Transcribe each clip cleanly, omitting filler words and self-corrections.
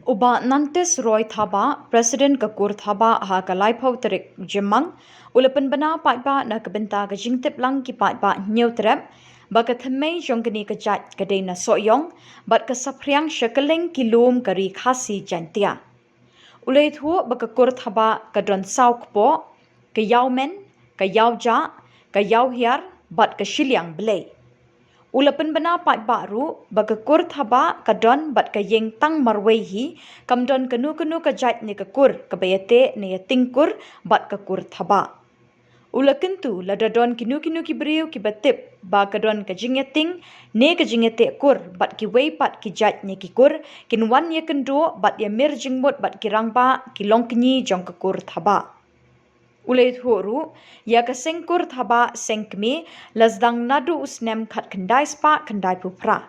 Uba nantes Roy Thaba, Presiden Kakur Thaba ha kalai phau terik jemang, ulapan bana paipa na kebenta ka jingtip lang ki paipa nyeu trep, ba ka thmei jongkani ka jat ka na soyong, bat ka sapriang shakaleng kilom kari khasi jantia. Ulai thu ba ka kur thaba ka don sauk po, ka yau men, ka yau ja, ka yau hiar, bat ka shiliang belay. Ulapan bana pat baru baga kur thaba kadon bat ka yeng tang marwehi kamdon kanu ka jat ni ka kur ka bayate ni ya tingkur bat ka kur thaba. Ulakan tu ladadon kinu ki beriu ki batip ba kadon ka jingeting ne ka jingete kur bat ki wei pat ki jat ni ki kur kinwan ye kendo bat ya mir jingmut bat ki rangba ki longkni jong ka kur thaba. Ulai thuru ya ka sengkur thaba sengkmi lasdang nadu usnem khat kendai spa kendai pupra.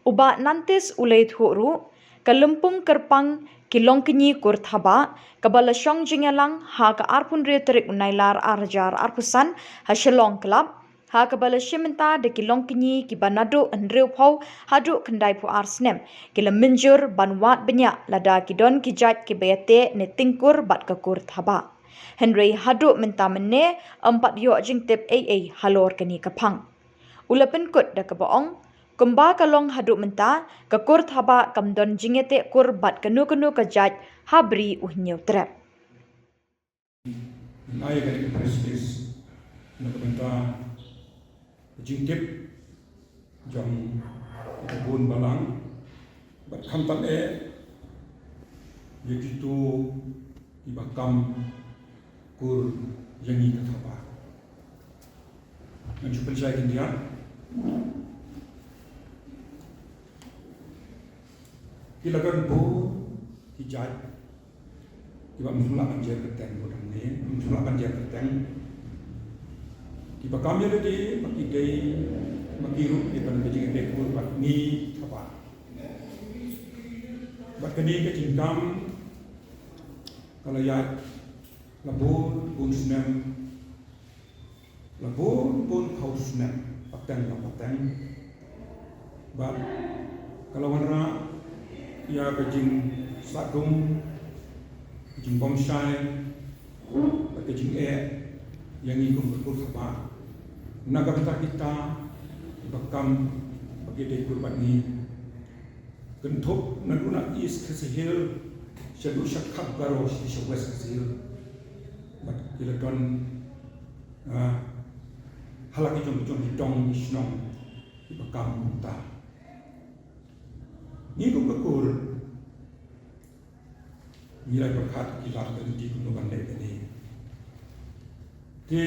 Uba nantis ulai thuru ka lumpung kerpang kilongkini kur thaba kabala syong jingalang ha ka arpun terik unailar arjar arpusan ha shalong club ha kabala shimenta de kilongkini ki banadu andreu phau hadu kendai pu arsnem kila minjur banwat benya lada kidon kijat ki bayate ne tingkur bat ka kur thaba. Henry hadu minta mene 4 yo jingtip AA halor kani kapang. Ulapan kut da kabaong, kumba kalong hadu minta kakur thaba kamdon jingete kur bat kanu kajat habri uhnyew trap. Naya kani prestis na kabenta jingtip jong kabun balang bat khamtat yakitu ibakam kur yangi kathapa. Mencuba saya India. Kilakan bu hijat. Tiba musula panjang keteng bodang ni, musula panjang keteng. Tiba kami ada di bagi gay bagi rup di pada bagi dekur bagi thapa. Bagi ni kecingkam kalau ya labur pun senam, labur pun kau senam, pateng, bah kalau warna ya kejing sagum, kejing bonsai, kejing yang ikut berkurang apa, naga kita bakam bagi dekor bagi gentuk naguna is kesihil, sedu syakab garos di west kesihil. Bila tuan halaki jom hidong isnong ibakam muntah. Ni tu bekur nilai berkat kita berhenti kunukan lek ini. Di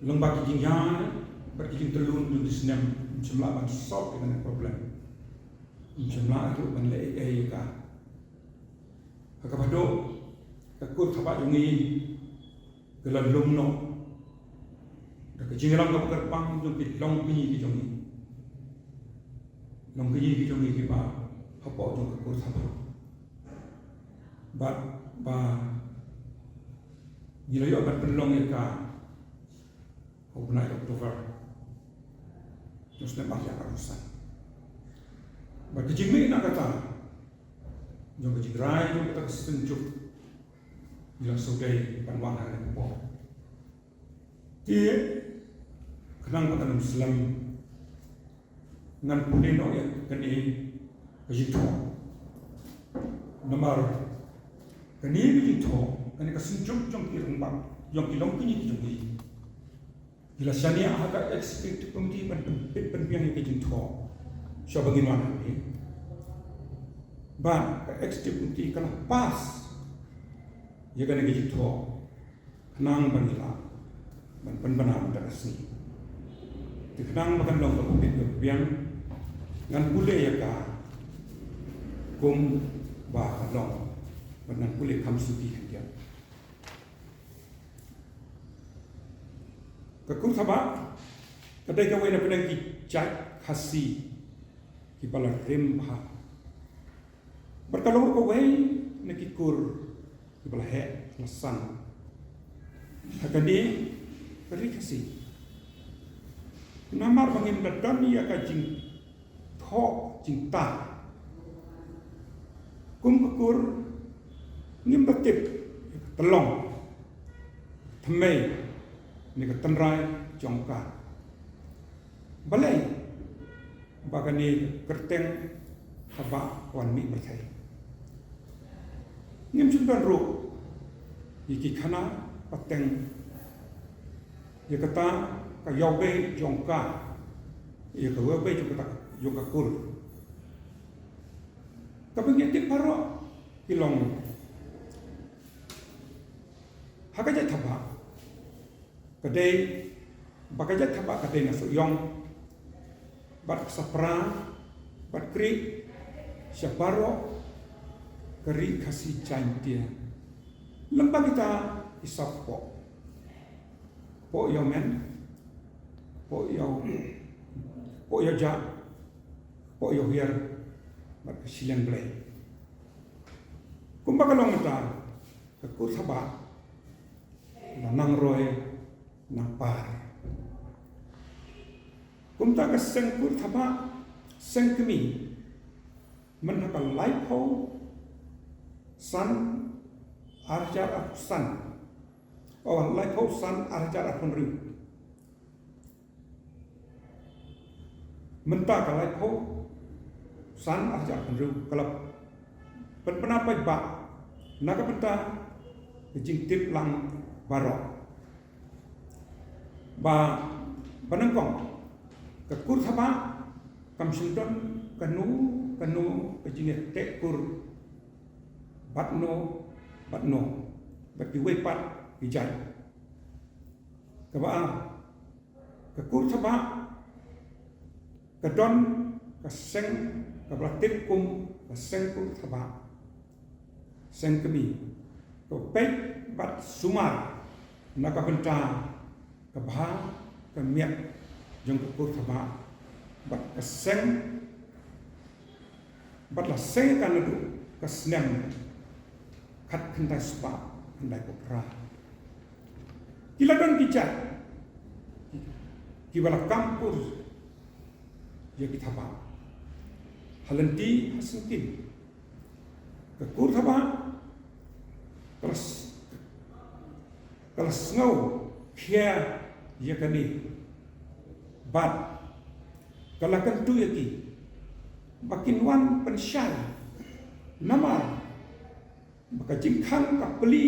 lembak jinjan berkijing telun di senam jumlah sok dengan problem. Jumlah itu menlek ka. Kapado takut thapa yungi gelan lumno dak jingalang ka kerpang jong ki long pi ki jongi ki ba hapo jong ka kur thapa ba nilayo bat penlong ka hobnai Oktober terus ne bahya karusan ba kijing nak kata jom kejigrai jom kita senjuk bilang saudai panwan hari kupo. Dia kenang pada Muslim dengan punino ya kini kejito. Nomor kini kejito kini kesenjuk jom kirembang jom kilong kini kejungi. Bila sania agak ekspektif pemdi penbiang kejito. Siapa bagaimana ni? Ban ekstip unti kana pas ya kana gejito kenang banila ban penbana dasni ti kenang makan long ko bit biang ngan pule ya ka kum ba long ban pule kam suki dia ka kum saba kadai ka wena pedang ki chat khasi ki bala remha berkalung ko way nakikur ibalahe nasan hakadi kari kasi namar bangin dadani ya kajing ho cinta kum kekur ngim betip telong thmei ni ka tanrai jongka balai bagani kerteng haba wan mi berthai ngim chundan ro iki khana pateng ye kata ka yobe jongka ye ka yobe jongka jongka kur tapi ngeti paro hilong hakaja thaba kadai bakaja thaba kadai na yong bat sapra bat kri syaparo keri kasih cantia lembah kita isap po yo men po yo ja po yo hier bat kesilan blay kumba kalong ta kekur thaba nang roy nang par kumta ka sengkur thaba sengkemi menaka life ho san arjar san oh life ho san arjar riu mentaka life ho san arjar riu kalau penapa ba naga penta jing tip lang barok ba banangkong kekur thaba kam sindon kanu kejinget tekur batno bati wepat ijai kaba kekur thaba kedon kaseng kablatip kum kaseng kur thaba seng kemi ko pek bat sumar naka benta kabha kemiak jong kekur thaba bat kaseng bat la seng kan du kasnem kat kendai spa kendai kopra kila don kijat kibala kampur ya kithaba halenti hasengkin kekur thaba kelas ngau kia ya kani bat kalakan tu yaki bakin wan pensyai nama maka jingkang kapeli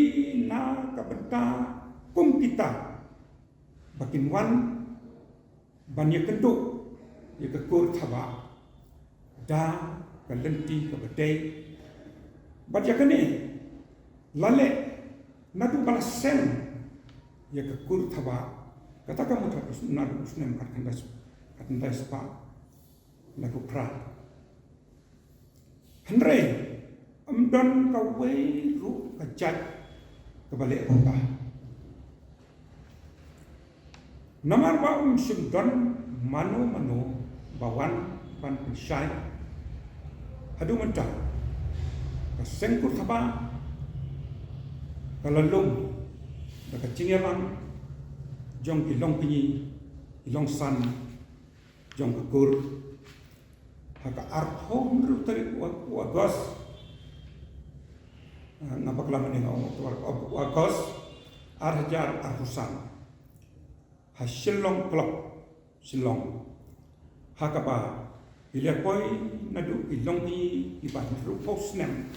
na kapenta kum kita bakin wan banyak kenduk ya kekur thaba da kalenti kabadai baca kani lale nadu balasen ya kekur thaba kata kamu terus nadu usnem katanda spa nadu pra Henry amdan kawe ru kajat kebalik kota namar ba sumdan mano bawan ban pensyai adu mentah kasengkur thaba kalalung dekat cingerang jong ilong pinyi ilong san jong kekur haka artho menurut tarik wagos nampak lama ni wagos arhajar arhusan hasilong klop silong haka ba bila koi nadu ilong pinyi iban rupos nem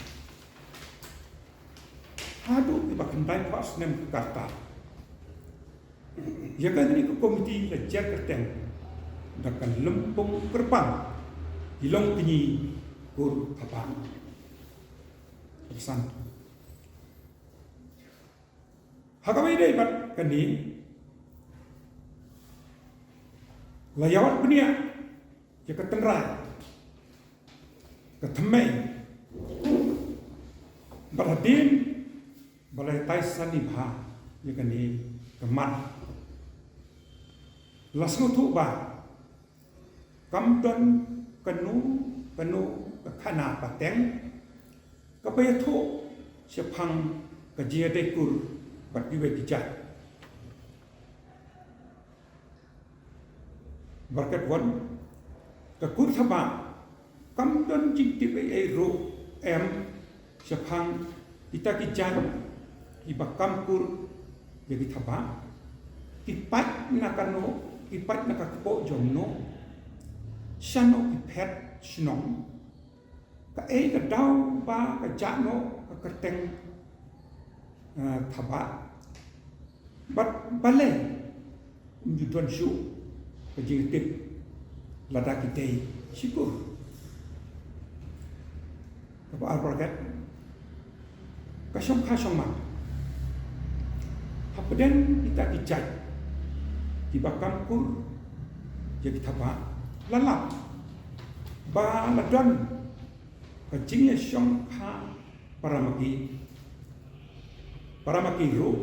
hadu iba kendai pas nem kata ya kan ini komiti lejar keteng dakan lempung kerpang hilong pinyi kur kapang pesan hakamai dai bat kani layawat punya ya ketenrai ketemai baradin balai taisan ibha ya kani kemat lasnu tu ba kamdon kanu khana pateng kapaya thu sepang kajia dekur bat diwe dijat berkat wan kekur thaba kam don jing tip ai ro em syapang kita kijan ibakam kur jadi thaba kipat nakano kipat nakakpo jomno shano kipet shnong ka ai ka dau ba ka jano ka kerteng thaba bat bale judon shu ka jing tip lada kitei syukur ka albergat ka syong mak Hapden kita kijat tiba kamkur jadi thaba lalap ba ladon kajingnya syong kha paramaki ro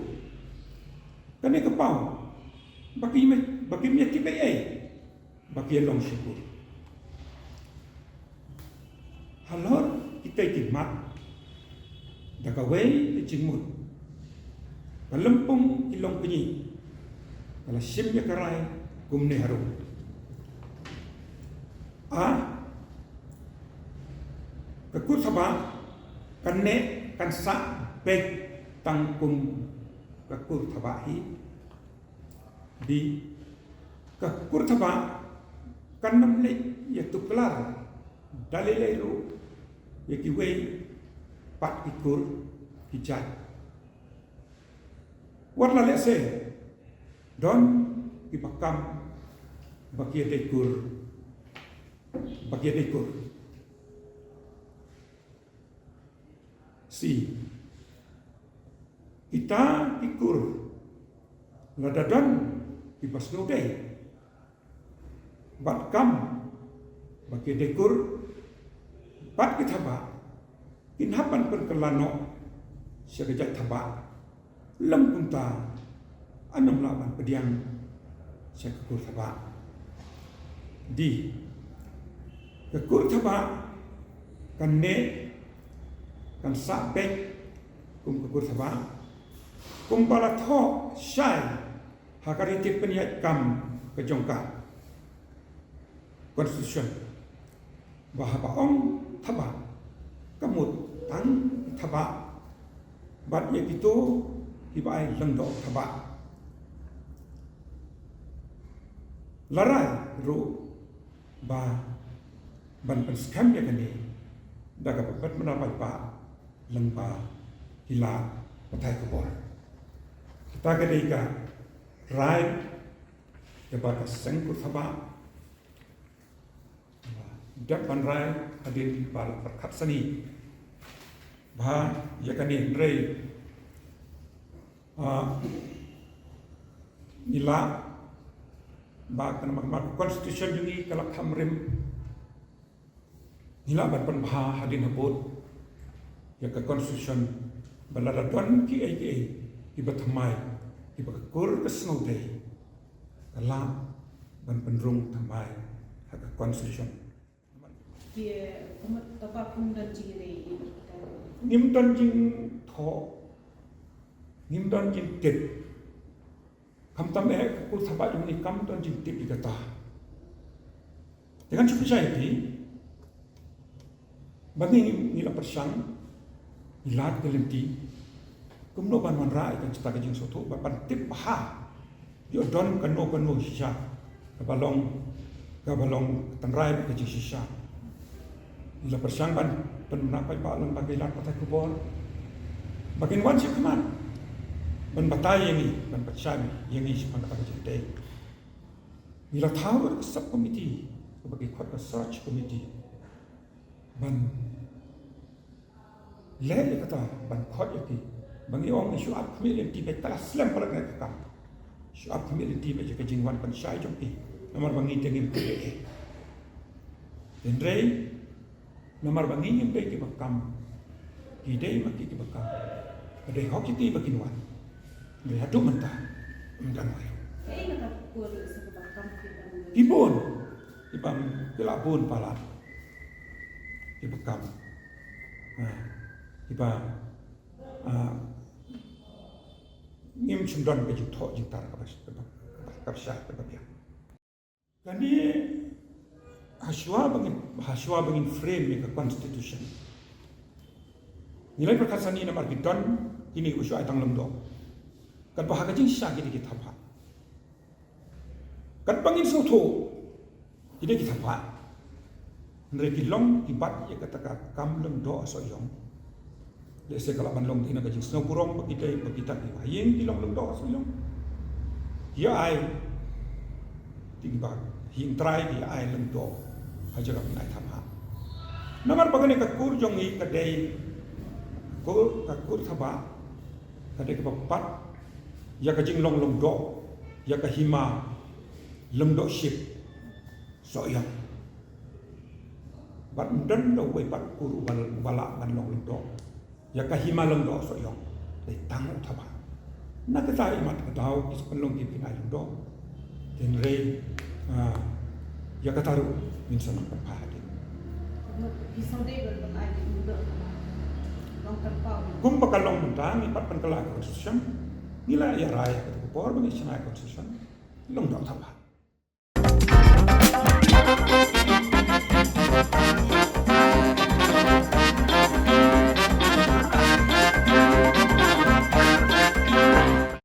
kane kapau bagi me tipe ai bagi long syukur halor kita tikmat dagawai jingmut Kalempung ilong penyi Kala simnya karai Gumne harum Kekut sama Kane kansa Bek tangkum Kekut tabahi Di Kekut sama Kanam lek Yaitu kelar Dalilairu Yakiwei Pat ikur Hijat Warna lese don ibakam bagia dekur si kita ikur ladadon ibasnode batkam bagia dekur bat kita ba inhapan perkelano sekejap tabak lam punta anam laban pediang saya kekur thaba di kekur thaba kan ne kan sabek kekur thaba pala tho syai hakari tip peniat kam kejongka constitution bahaba ong thaba kamut tang thaba bat ye gitu ibai lengdok thaba larai ru ba ban penskam ya kani daga pat menapai pa lengba hila patai kebor kita kedika rai deba ka sengku thaba dapan rai hadin bal perkat seni ba ya kani rei nila ba kana mak constitution jungi kalak hamrim nila ban pan bha hadin habot ya ka constitution balada don ki ai ibathamai ibakur kesno dei kala ban penrung thamai ha ka constitution dia umat apa pun dan jire nim don jing tho nim don jing tip kam tam ku thaba jung kam don jing tip dikata dengan cukup saya ini bagi nila persang ilat kelenti kumno ban man rai kan cita jing soto ba pan tip ha yo don kano shisha kabalong tanrai ke jing shisha nila persang ban pennapai ba lang bagi lat patai kubor bagian wan si keman ban batai yang ini ban pachami yang ini sepan dapat jadi nila tahu sub committee sebagai kuat search committee ban le kata ban kuat yaki bangi ong isu up committee be telah slam pada nak kam isu up committee be je kejingwan ban syai jompi nomor bangi tengim ke dendrei nomor bangi yang be ke bakam ide maki ke bakam ada hoki ti bakinwan de hadu mentah enggak mau kata kur sebab kampung ibun ibam kelabun palat ibakam iba ngim chundon ke jutho jintar ka syah ka bia kani haswa bangin frame ni ke constitution nilai perkataan ini namar kita ini usia itang lemdo kan bahagia jing syah kita apa kan bangin soto ini kita apa nreki long ibat ya kata kam lemdo asoyong lese kalau man long tina kajing snow kurong kita yang di long lemdo asoyong ya ai tinggal hing try di ai lemdo aja kami naik thapa namar bagane kakur jongi kadai kakur thapa kadai kepapat ya kajing long do ya kahima lemdo ship soyang bat dan do we bat kuru bala ban long do ya kahima lemdo soyang dai tangu thapa nak ta imat kadau is penlong ki pinai do den re ya kataru minsan pahadi Pisau dia berbenai muda. Long terpau. Kung pakalong mentang ipat pan kala konstitution nila ya raya ko por bang isna konstitution long do thapa